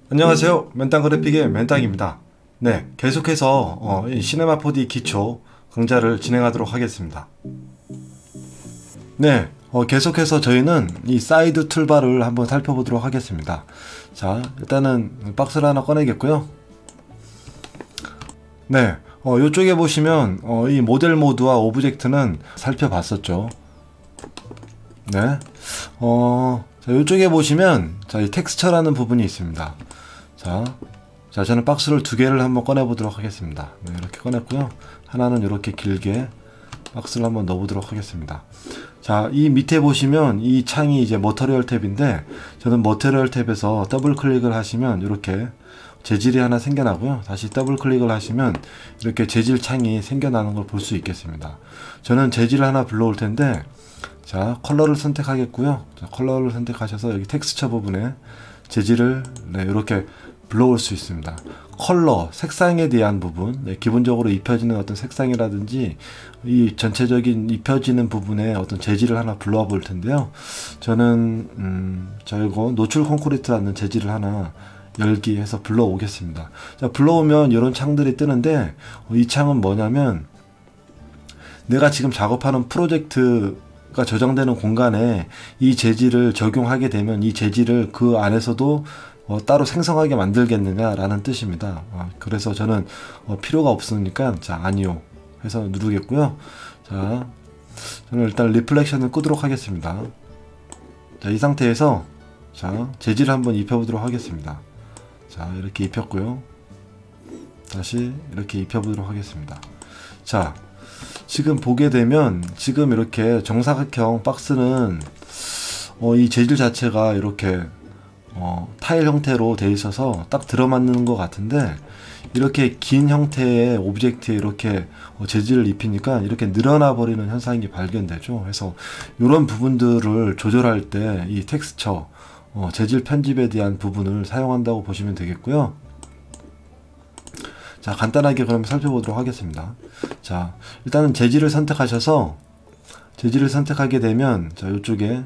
안녕하세요. 맨땅 그래픽의 맨땅입니다. 네, 계속해서 이 시네마 4D 기초 강좌를 진행하도록 하겠습니다. 네, 계속해서 저희는 이 사이드 툴바를 한번 살펴보도록 하겠습니다. 자, 일단은 박스를 하나 꺼내겠고요. 네, 이쪽에 보시면 이 모델 모드와 오브젝트는 살펴봤었죠. 네, 자, 이쪽에 보시면 자, 이 텍스처라는 부분이 있습니다. 자, 저는 박스를 두 개를 한번 꺼내 보도록 하겠습니다. 네, 이렇게 꺼냈고요. 하나는 이렇게 길게 박스를 한번 넣어 보도록 하겠습니다. 자, 이 밑에 보시면 이 창이 이제 머터리얼 탭인데, 저는 머터리얼 탭에서 더블 클릭을 하시면 이렇게 재질이 하나 생겨나고요. 다시 더블 클릭을 하시면 이렇게 재질 창이 생겨나는 걸 볼 수 있겠습니다. 저는 재질을 하나 불러올 텐데, 자, 컬러를 선택하겠고요. 자, 컬러를 선택하셔서 여기 텍스처 부분에 재질을 이렇게 불러올 수 있습니다. 컬러, 색상에 대한 부분, 기본적으로 입혀지는 어떤 색상이라든지 이 전체적인 입혀지는 부분에 어떤 재질을 하나 불러와 볼 텐데요. 저는 이거 노출 콘크리트라는 재질을 하나 열기 해서 불러오겠습니다. 자, 불러오면 이런 창들이 뜨는데, 이 창은 뭐냐면 내가 지금 작업하는 프로젝트가 저장되는 공간에 이 재질을 적용하게 되면 이 재질을 그 안에서도 따로 생성하게 만들겠느냐 라는 뜻입니다. 그래서 저는 필요가 없으니까 자, 아니요 해서 누르겠고요. 자, 저는 일단 리플렉션을 끄도록 하겠습니다. 자, 이 상태에서 자, 재질을 한번 입혀보도록 하겠습니다. 자, 이렇게 입혔고요. 다시 이렇게 입혀보도록 하겠습니다. 자, 지금 보게 되면 지금 이렇게 정사각형 박스는 이 재질 자체가 이렇게 타일 형태로 되어 있어서 딱 들어맞는 것 같은데, 이렇게 긴 형태의 오브젝트에 이렇게 재질을 입히니까 이렇게 늘어나 버리는 현상이 발견되죠. 그래서 이런 부분들을 조절할 때 이 텍스처 재질 편집에 대한 부분을 사용한다고 보시면 되겠고요. 자, 간단하게 그럼 살펴보도록 하겠습니다. 자, 일단은 재질을 선택하셔서 재질을 선택하게 되면 자, 이쪽에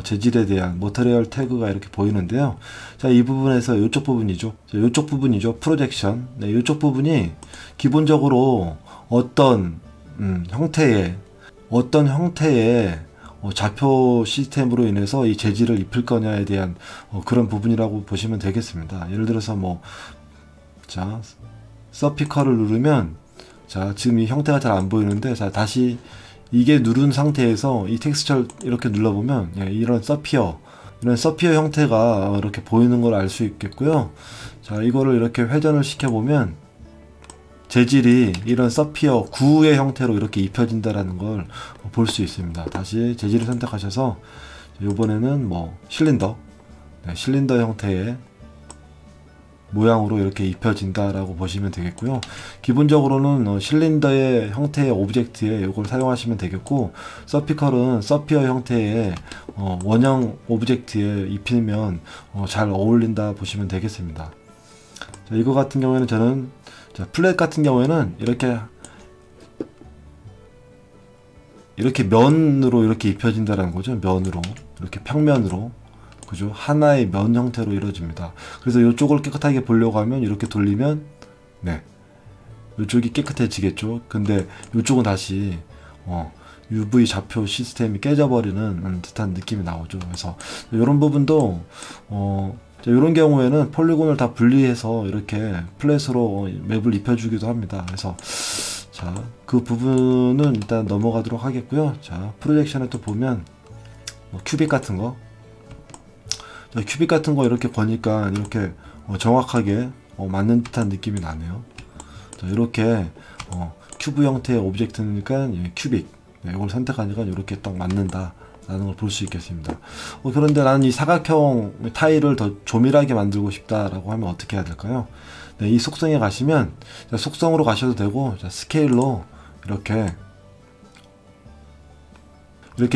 재질에 대한 머터리얼 태그가 이렇게 보이는데요. 자, 이 부분에서 이쪽 부분이죠. 자, 이쪽 부분이죠. 프로젝션. 네, 이쪽 부분이 기본적으로 어떤 형태의 좌표 시스템으로 인해서 이 재질을 입힐 거냐에 대한 그런 부분이라고 보시면 되겠습니다. 예를 들어서 자, 서피컬을 누르면 자, 지금 이 형태가 잘 안 보이는데, 자, 다시 이게 누른 상태에서 이 텍스처를 이렇게 눌러보면 이런 서피어 형태가 이렇게 보이는 걸 알 수 있겠고요. 자, 이거를 이렇게 회전을 시켜보면 재질이 이런 서피어 구의 형태로 이렇게 입혀진다라는 걸 볼 수 있습니다. 다시 재질을 선택하셔서 이번에는 실린더, 실린더 형태의 모양으로 이렇게 입혀진다라고 보시면 되겠고요. 기본적으로는 실린더의 형태의 오브젝트에 이걸 사용하시면 되겠고, 서피컬은 서피어 형태의 원형 오브젝트에 입히면 잘 어울린다 보시면 되겠습니다. 자, 이거 같은 경우에는 저는 플랫 같은 경우에는 이렇게 면으로 이렇게 입혀진다라는 거죠. 면으로 이렇게 평면으로, 그죠? 하나의 면 형태로 이루어집니다. 그래서 이쪽을 깨끗하게 보려고 하면 이렇게 돌리면 이쪽이 깨끗해지겠죠. 근데 이쪽은 다시 UV 좌표 시스템이 깨져버리는 듯한 느낌이 나오죠. 그래서 이런 부분도 이런 경우에는 폴리곤을 다 분리해서 이렇게 플랫으로 맵을 입혀주기도 합니다. 그래서 자, 그 부분은 일단 넘어가도록 하겠고요. 자, 프로젝션에 또 보면 큐빅 같은 거, 큐빅 같은 거 이렇게 거니까 이렇게 정확하게 맞는 듯한 느낌이 나네요. 자, 이렇게 큐브 형태의 오브젝트니까 큐빅, 이걸 선택하니까 이렇게 딱 맞는다 라는 걸 볼 수 있겠습니다. 그런데 나는 이 사각형 타일을 더 조밀하게 만들고 싶다라고 하면 어떻게 해야 될까요? 네, 이 속성에 가시면 자, 속성으로 가셔도 되고, 자, 스케일로 이렇게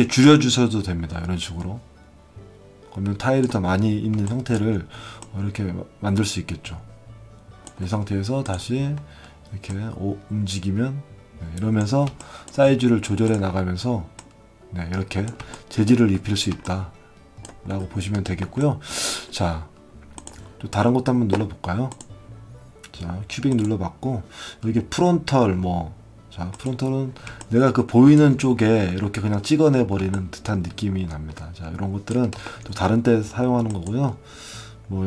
줄여주셔도 됩니다. 이런 식으로. 그러면 타일이 더 많이 있는 형태를 이렇게 만들 수 있겠죠. 이 상태에서 다시 이렇게 움직이면 이러면서 사이즈를 조절해 나가면서 이렇게 재질을 입힐 수 있다 라고 보시면 되겠고요. 자, 또 다른 것도 한번 눌러볼까요? 자, 큐빅 눌러봤고, 여기 프론털, 자, 프론털은 내가 그 보이는 쪽에 이렇게 그냥 찍어내버리는 듯한 느낌이 납니다. 자, 이런 것들은 또 다른 때 사용하는 거고요.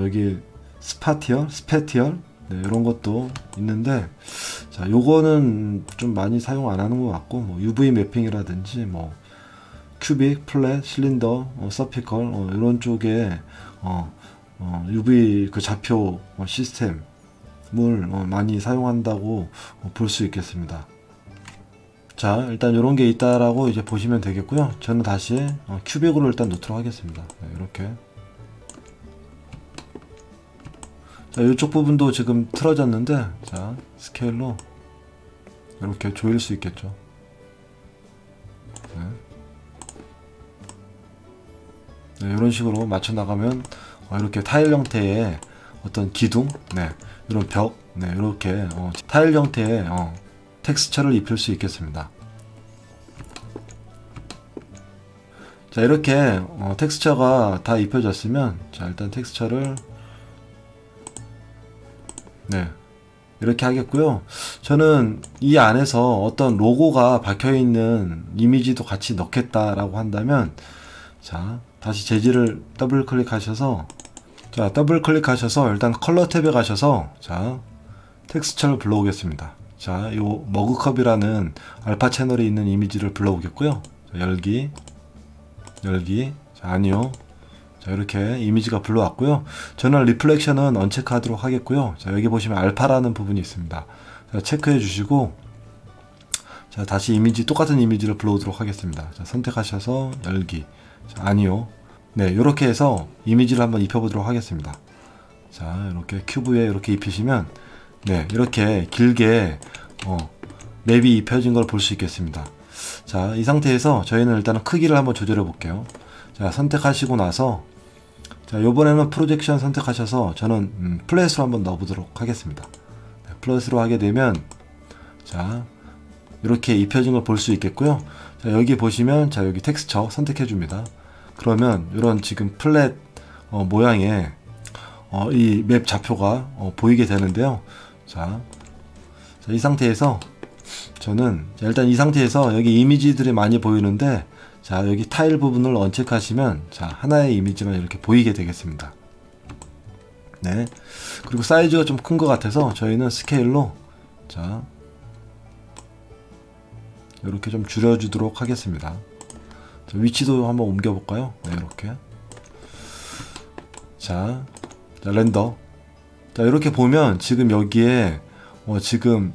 여기 스패티얼, 네, 이런 것도 있는데, 자, 요거는 좀 많이 사용 안 하는 것 같고, UV 매핑이라든지, 큐빅, 플랫, 실린더, 서피컬, 이런 쪽에, UV 그 좌표 시스템을 많이 사용한다고 볼 수 있겠습니다. 자, 일단 이런 게 있다라고 이제 보시면 되겠고요. 저는 다시 큐빅으로 일단 놓도록 하겠습니다. 네, 이렇게. 자, 이쪽 부분도 지금 틀어졌는데, 자, 스케일로 이렇게 조일 수 있겠죠. 네. 네, 이런 식으로 맞춰 나가면 이렇게 타일 형태의 어떤 기둥, 네, 이런 벽, 네, 이렇게 타일 형태의 텍스처를 입힐 수 있겠습니다. 자, 이렇게 텍스처가 다 입혀졌으면, 자, 일단 텍스처를, 네, 이렇게 하겠고요. 저는 이 안에서 어떤 로고가 박혀있는 이미지도 같이 넣겠다라고 한다면, 자, 다시 재질을 더블 클릭하셔서, 자, 더블 클릭하셔서 일단 컬러 탭에 가셔서, 자, 텍스처를 불러오겠습니다. 자, 요 머그컵이라는 알파 채널에 있는 이미지를 불러오겠고요. 자, 열기, 자, 아니요. 자, 이렇게 이미지가 불러왔고요. 저는 리플렉션은 언체크하도록 하겠고요. 자, 여기 보시면 알파라는 부분이 있습니다. 자, 체크해 주시고, 자, 다시 이미지, 똑같은 이미지를 불러오도록 하겠습니다. 자, 선택하셔서 열기, 자, 아니요. 네, 이렇게 해서 이미지를 한번 입혀보도록 하겠습니다. 자, 이렇게 큐브에 이렇게 입히시면, 네, 이렇게 길게 맵이 입혀진 걸 볼 수 있겠습니다. 자, 이 상태에서 저희는 일단은 크기를 한번 조절해 볼게요. 자, 선택하시고 나서, 자, 요번에는 프로젝션 선택하셔서 저는 플랫으로 한번 넣어보도록 하겠습니다. 네, 플랫으로 하게 되면, 자, 이렇게 입혀진 걸 볼 수 있겠고요. 자, 여기 보시면, 자, 여기 텍스처 선택해 줍니다. 그러면 이런 지금 플랫 모양의 이 맵 좌표가 보이게 되는데요. 자, 이 상태에서 저는, 자, 일단 이 상태에서 여기 이미지들이 많이 보이는데, 자, 여기 타일 부분을 언체크하시면, 자, 하나의 이미지만 이렇게 보이게 되겠습니다. 네, 그리고 사이즈가 좀 큰 것 같아서 저희는 스케일로, 자, 이렇게 좀 줄여주도록 하겠습니다. 자, 위치도 한번 옮겨볼까요? 네, 이렇게. 자, 렌더. 자, 이렇게 보면 지금 여기에 지금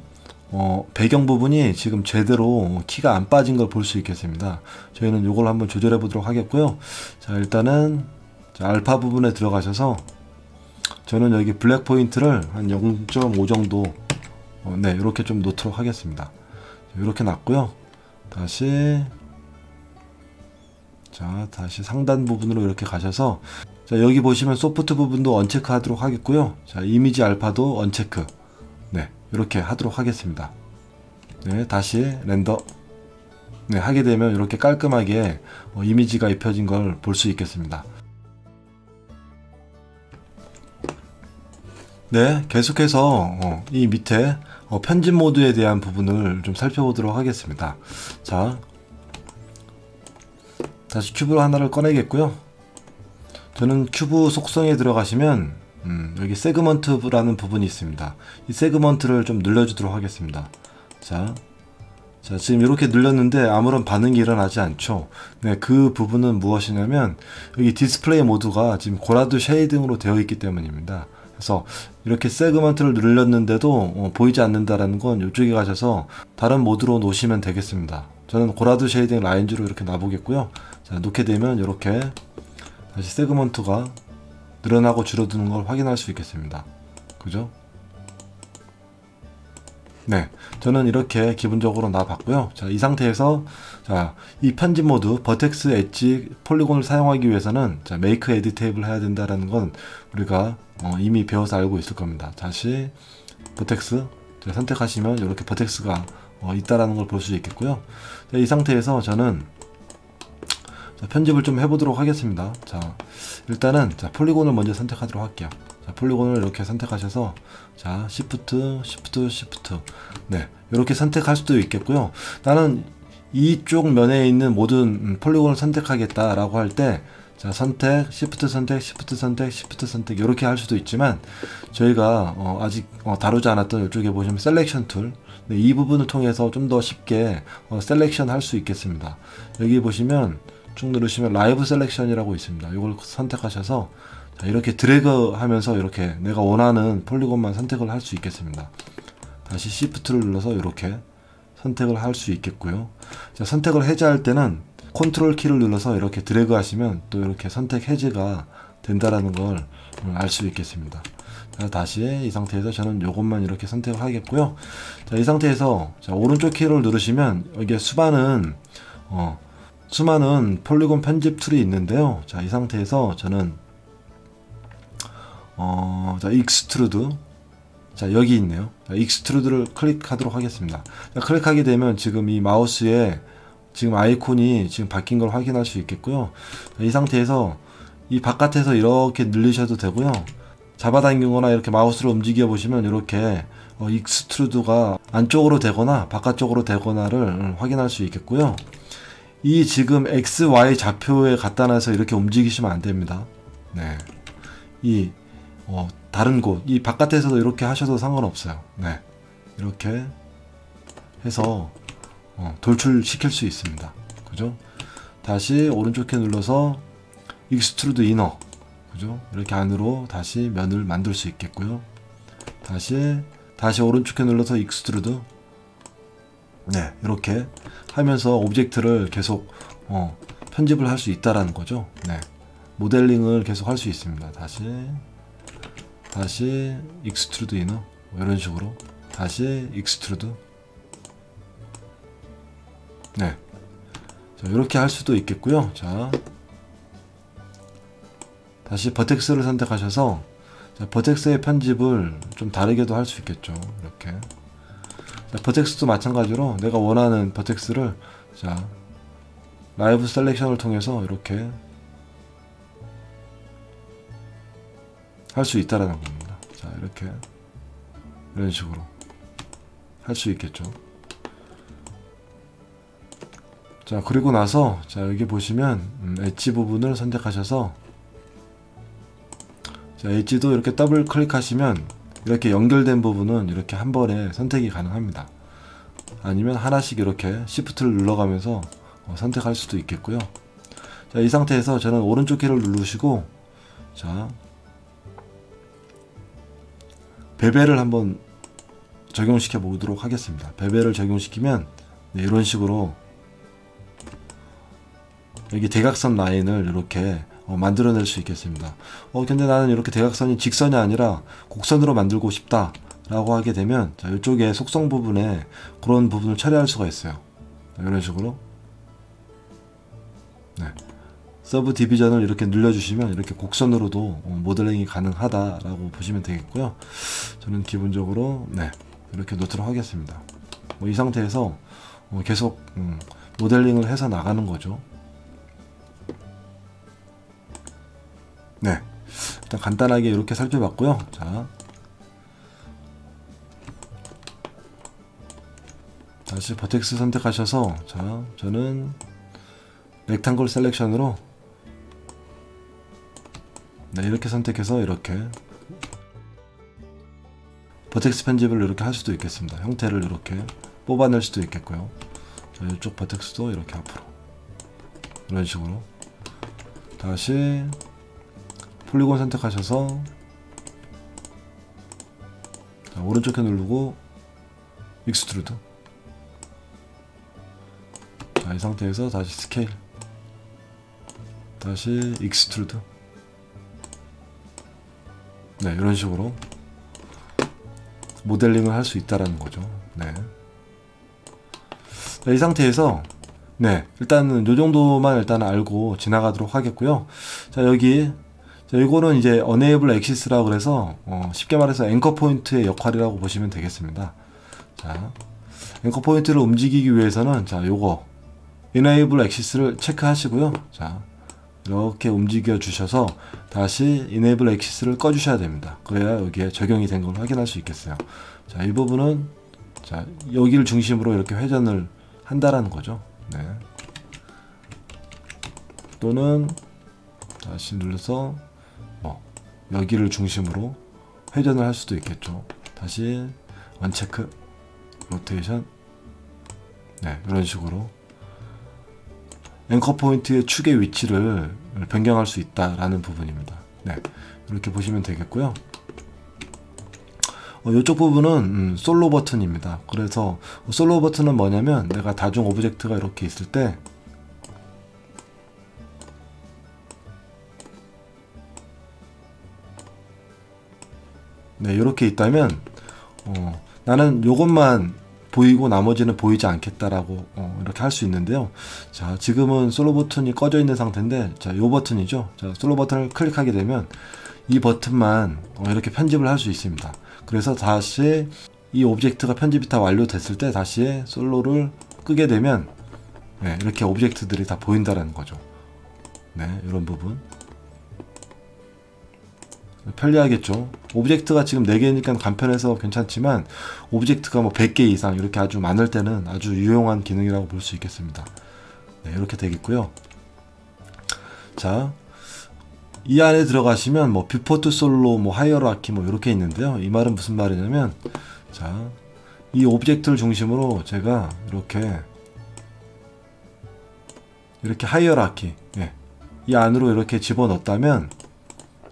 배경 부분이 지금 제대로 키가 안 빠진 걸 볼 수 있겠습니다. 저희는 이걸 한번 조절해 보도록 하겠고요. 자, 일단은, 자, 알파 부분에 들어가셔서 저는 여기 블랙 포인트를 한 0.5 정도 네, 이렇게 좀 놓도록 하겠습니다. 이렇게 놨고요. 다시, 자, 다시 상단 부분으로 이렇게 가셔서, 자, 여기 보시면 소프트 부분도 언체크 하도록 하겠고요. 자, 이미지 알파도 언체크, 네, 이렇게 하도록 하겠습니다. 네, 다시 렌더, 네, 하게 되면 이렇게 깔끔하게 이미지가 입혀진 걸 볼 수 있겠습니다. 네, 계속해서 이 밑에 편집 모드에 대한 부분을 좀 살펴보도록 하겠습니다. 자, 다시 큐브 하나를 꺼내겠고요. 저는 큐브 속성에 들어가시면 여기 세그먼트라는 부분이 있습니다. 이 세그먼트를 좀 늘려주도록 하겠습니다. 자, 지금 이렇게 늘렸는데 아무런 반응이 일어나지 않죠. 네, 그 부분은 무엇이냐면 여기 디스플레이 모드가 지금 고라드 쉐이딩으로 되어 있기 때문입니다. 그래서 이렇게 세그먼트를 늘렸는데도 보이지 않는다라는 건 이쪽에 가셔서 다른 모드로 놓으시면 되겠습니다. 저는 고라드 쉐이딩 라인즈로 이렇게 놔보겠고요. 자, 놓게 되면 이렇게 다시 세그먼트가 늘어나고 줄어드는 걸 확인할 수 있겠습니다. 그죠? 네, 저는 이렇게 기본적으로 놔봤고요. 자, 이 상태에서, 자, 이 편집 모드 버텍스 엣지 폴리곤을 사용하기 위해서는, 자, 메이크 에디테이블 해야 된다라는 건 우리가 이미 배워서 알고 있을 겁니다. 다시 버텍스 선택하시면 이렇게 버텍스가 있다라는 걸 볼 수 있겠고요. 자, 이 상태에서 저는, 자, 편집을 좀 해보도록 하겠습니다. 자, 일단은, 자, 폴리곤을 먼저 선택하도록 할게요. 자, 폴리곤을 이렇게 선택하셔서 자, Shift, 네, 이렇게 선택할 수도 있겠고요. 나는 이쪽 면에 있는 모든 폴리곤을 선택하겠다라고 할 때 자, 선택, Shift 선택 이렇게 할 수도 있지만 저희가 아직 다루지 않았던 이쪽에 보시면 셀렉션 툴, 네, 이 부분을 통해서 좀 더 쉽게 셀렉션 할 수 있겠습니다. 여기 보시면 쭉 누르시면 라이브 셀렉션이라고 있습니다. 이걸 선택하셔서 자, 이렇게 드래그 하면서 이렇게 내가 원하는 폴리곤만 선택을 할 수 있겠습니다. 다시 Shift를 눌러서 이렇게 선택을 할 수 있겠고요. 자, 선택을 해제할 때는 컨트롤 키를 눌러서 이렇게 드래그 하시면 또 이렇게 선택 해제가 된다라는 걸 알 수 있겠습니다. 자, 다시 이 상태에서 저는 요것만 이렇게 선택을 하겠고요. 자, 이 상태에서 자, 오른쪽 키를 누르시면 여기에 수많은 폴리곤 편집 툴이 있는데요. 자, 이 상태에서 저는 자, 익스트루드, 자, 여기 있네요. 자, 익스트루드를 클릭하도록 하겠습니다. 자, 클릭하게 되면 지금 이 마우스에 지금 아이콘이 지금 바뀐 걸 확인할 수 있겠고요. 자, 이 상태에서 이 바깥에서 이렇게 늘리셔도 되고요. 잡아당기거나 이렇게 마우스를 움직여 보시면 이렇게 익스트루드가 안쪽으로 되거나 바깥쪽으로 되거나를 확인할 수 있겠고요. 이 지금 XY 좌표에 갖다 놔서 이렇게 움직이시면 안 됩니다. 네. 이 다른 곳, 이 바깥에서도 이렇게 하셔도 상관없어요. 네. 이렇게 해서 돌출시킬 수 있습니다. 그죠? 다시 오른쪽 키 눌러서 익스트루드 이너, 그죠? 이렇게 안으로 다시 면을 만들 수 있겠고요. 다시 오른쪽 키 눌러서 익스트루드, 네, 이렇게 하면서 오브젝트를 계속 편집을 할 수 있다라는 거죠. 네. 모델링을 계속 할 수 있습니다. 다시 익스트루드 이너, 이런 식으로 다시 익스트루드, 네, 자, 이렇게 할 수도 있겠고요. 자, 다시 버텍스를 선택하셔서 자, 버텍스의 편집을 좀 다르게도 할 수 있겠죠. 이렇게 자, 버텍스도 마찬가지로 내가 원하는 버텍스를 자, 라이브 셀렉션을 통해서 이렇게 할 수 있다라는 겁니다. 자, 이렇게 이런 식으로 할 수 있겠죠. 자, 그리고 나서 자, 여기 보시면 엣지 부분을 선택하셔서 자, 엣지도 이렇게 더블 클릭하시면 이렇게 연결된 부분은 이렇게 한 번에 선택이 가능합니다. 아니면 하나씩 이렇게 Shift를 눌러가면서 선택할 수도 있겠고요. 자, 이 상태에서 저는 오른쪽 키를 누르시고 자, 베벨을 한번 적용시켜 보도록 하겠습니다. 베벨을 적용시키면 네, 이런 식으로 여기 대각선 라인을 이렇게 만들어낼 수 있겠습니다. 근데 나는 이렇게 대각선이 직선이 아니라 곡선으로 만들고 싶다 라고 하게 되면 자, 이쪽에 속성 부분에 그런 부분을 처리할 수가 있어요. 이런 식으로 네. 서브 디비전을 이렇게 늘려주시면 이렇게 곡선으로도 모델링이 가능하다라고 보시면 되겠고요. 저는 기본적으로 네, 이렇게 놓도록 하겠습니다. 이 상태에서 계속 모델링을 해서 나가는 거죠. 네, 일단 간단하게 이렇게 살펴봤고요. 자, 다시 버텍스 선택하셔서 자, 저는 렉탱글 셀렉션으로 네, 이렇게 선택해서 이렇게 버텍스 편집을 이렇게 할 수도 있겠습니다. 형태를 이렇게 뽑아낼 수도 있겠고요. 자, 이쪽 버텍스도 이렇게 앞으로 이런 식으로 다시 폴리곤 선택하셔서 자, 오른쪽 키 누르고 익스트루드, 자, 이 상태에서 다시 스케일, 다시 익스트루드, 네, 이런 식으로 모델링을 할 수 있다라는 거죠. 네. 자, 이 상태에서 네, 일단은 요 정도만 일단 알고 지나가도록 하겠고요. 자, 여기 자, 이거는 이제 Enable Axis라고 그래서 쉽게 말해서 앵커 포인트의 역할이라고 보시면 되겠습니다. 자, 앵커 포인트를 움직이기 위해서는 자, 요거 Enable Axis를 체크하시고요. 자, 이렇게 움직여 주셔서 다시 Enable Access를 꺼 주셔야 됩니다. 그래야 여기에 적용이 된 걸 확인할 수 있겠어요. 자, 이 부분은 자, 여기를 중심으로 이렇게 회전을 한다라는 거죠. 네. 또는 다시 눌러서 뭐 여기를 중심으로 회전을 할 수도 있겠죠. 다시 원체크, 로테이션, 네, 이런 식으로 앵커 포인트의 축의 위치를 변경할 수 있다라는 부분입니다. 네, 이렇게 보시면 되겠고요. 이쪽 부분은 솔로 버튼입니다. 그래서 솔로 버튼은 뭐냐면 내가 다중 오브젝트가 이렇게 있을 때 네, 이렇게 있다면 나는 요것만 보이고 나머지는 보이지 않겠다라고 이렇게 할 수 있는데요. 자, 지금은 솔로 버튼이 꺼져 있는 상태인데, 자, 요 버튼이죠. 자, 솔로 버튼을 클릭하게 되면 이 버튼만 이렇게 편집을 할 수 있습니다. 그래서 다시 이 오브젝트가 편집이 다 완료됐을 때 다시 솔로를 끄게 되면 네, 이렇게 오브젝트들이 다 보인다라는 거죠. 네, 이런 부분 편리하겠죠. 오브젝트가 지금 4개니까 간편해서 괜찮지만 오브젝트가 뭐 100개 이상 이렇게 아주 많을 때는 아주 유용한 기능이라고 볼 수 있겠습니다. 네, 이렇게 되겠고요. 자, 이 안에 들어가시면 뭐 뷰포트 솔로, 뭐 하이어라키 뭐 이렇게 있는데요. 이 말은 무슨 말이냐면, 자, 이 오브젝트를 중심으로 제가 이렇게 하이어라키, 예, 이 안으로 이렇게 집어넣었다면,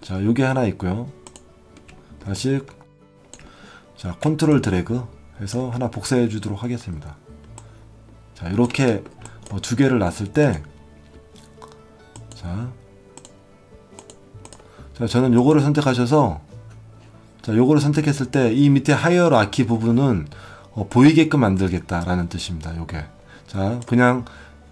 자, 요게 하나 있고요. 다시 자, 컨트롤 드래그 해서 하나 복사해 주도록 하겠습니다. 자, 이렇게 두 개를 놨을 때, 자, 저는 요거를 선택하셔서, 자, 요거를 선택했을 때 이 밑에 하이어라키 부분은 보이게끔 만들겠다라는 뜻입니다. 요게. 자, 그냥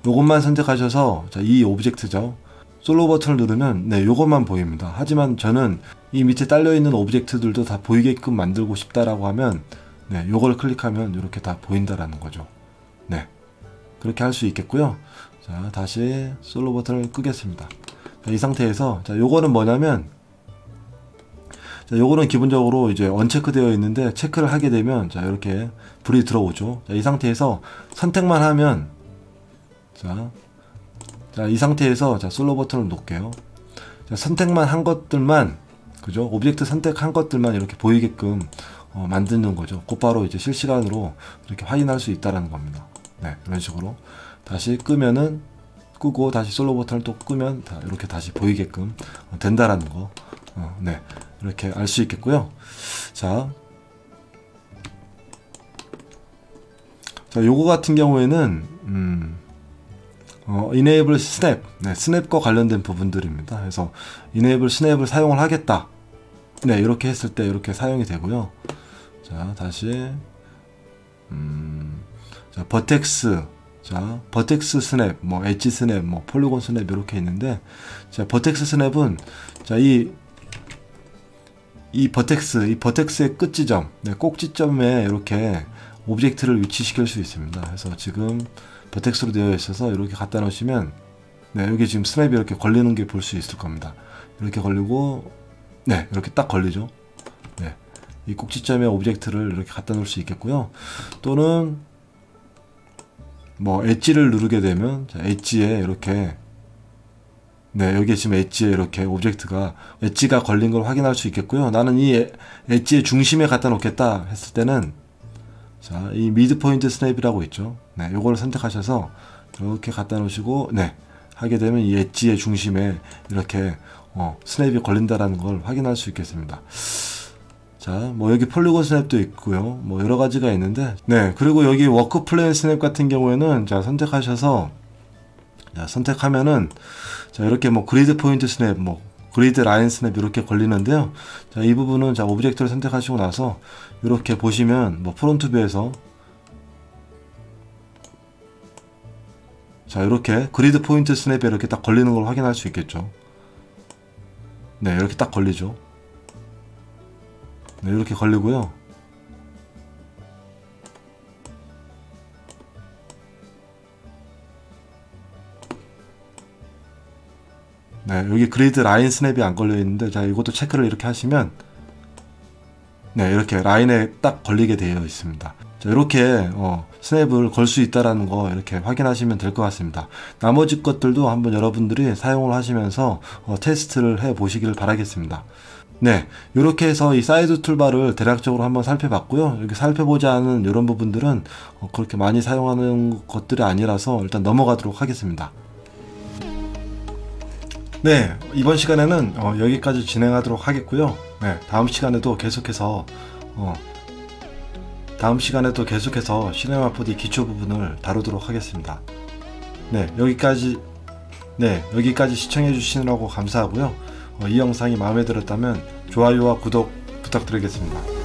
요것만 선택하셔서, 자, 이 오브젝트죠. 솔로 버튼을 누르면 네, 요것만 보입니다. 하지만 저는 이 밑에 딸려있는 오브젝트들도 다 보이게끔 만들고 싶다라고 하면 네, 요걸 클릭하면 이렇게 다 보인다라는 거죠. 네, 그렇게 할 수 있겠고요. 자, 다시 솔로 버튼을 끄겠습니다. 자, 이 상태에서 자, 요거는 뭐냐면, 자, 요거는 기본적으로 이제 언체크 되어 있는데 체크를 하게 되면 자, 이렇게 불이 들어오죠. 자, 이 상태에서 선택만 하면, 자, 이 상태에서 자, 솔로 버튼을 놓을게요. 자, 선택만 한 것들만, 그죠? 오브젝트 선택한 것들만 이렇게 보이게끔 만드는 거죠. 곧바로 이제 실시간으로 이렇게 확인할 수 있다라는 겁니다. 네, 이런 식으로 다시 끄면은 끄고 다시 솔로 버튼을 또 끄면 다 이렇게 다시 보이게끔 된다라는 거, 네, 이렇게 알 수 있겠고요. 자, 요거 같은 경우에는 Enable Snap, 네, 스냅과 관련된 부분들입니다. 그래서 Enable Snap을 사용을 하겠다. 네, 이렇게 했을 때 이렇게 사용이 되고요. 자, 다시 자, 버텍스, 자, 버텍스 스냅, 뭐 엣지 스냅, 뭐 폴리곤 스냅 이렇게 있는데, 자, 버텍스 스냅은 자, 이 버텍스의 끝 지점, 네, 꼭지점에 이렇게 오브젝트를 위치시킬 수 있습니다. 그래서 지금 버텍스로 되어 있어서 이렇게 갖다 놓으시면 네, 여기 지금 스냅이 이렇게 걸리는 게 볼 수 있을 겁니다. 이렇게 걸리고 네, 이렇게 딱 걸리죠. 네, 이 꼭지점에 오브젝트를 이렇게 갖다 놓을 수 있겠고요. 또는 뭐 엣지를 누르게 되면 자, 엣지에 이렇게 네, 여기 지금 엣지에 이렇게 오브젝트가 엣지가 걸린 걸 확인할 수 있겠고요. 나는 이 엣지의 중심에 갖다 놓겠다 했을 때는 자, 이 미드 포인트 스냅이라고 있죠. 네, 요거를 선택하셔서 이렇게 갖다 놓으시고 네, 하게 되면 이 엣지의 중심에 이렇게 스냅이 걸린다라는 걸 확인할 수 있겠습니다. 자, 뭐 여기 폴리곤 스냅도 있고요. 뭐 여러 가지가 있는데, 네, 그리고 여기 워크 플레인 스냅 같은 경우에는 자, 선택하셔서 자, 선택하면은 자, 이렇게 뭐 그리드 포인트 스냅, 뭐 그리드 라인 스냅 이렇게 걸리는데요. 자, 이 부분은 자, 오브젝트를 선택하시고 나서 이렇게 보시면 뭐 프론트 뷰에서 자, 이렇게 그리드 포인트 스냅에 이렇게 딱 걸리는 걸 확인할 수 있겠죠. 네, 이렇게 딱 걸리죠. 네, 이렇게 걸리고요. 네, 여기 그리드 라인 스냅이 안 걸려 있는데, 자, 이것도 체크를 이렇게 하시면, 네, 이렇게 라인에 딱 걸리게 되어 있습니다. 자, 이렇게 스냅을 걸 수 있다라는 거 이렇게 확인하시면 될 것 같습니다. 나머지 것들도 한번 여러분들이 사용을 하시면서 테스트를 해 보시길 바라겠습니다. 네, 이렇게 해서 이 사이드 툴바를 대략적으로 한번 살펴봤고요. 이렇게 살펴보지 않은 이런 부분들은 그렇게 많이 사용하는 것들이 아니라서 일단 넘어가도록 하겠습니다. 네, 이번 시간에는 여기까지 진행하도록 하겠고요. 네, 다음 시간에도 계속해서 시네마 4D 기초 부분을 다루도록 하겠습니다. 네, 여기까지 시청해 주시느라고 감사하고요. 이 영상이 마음에 들었다면 좋아요와 구독 부탁드리겠습니다.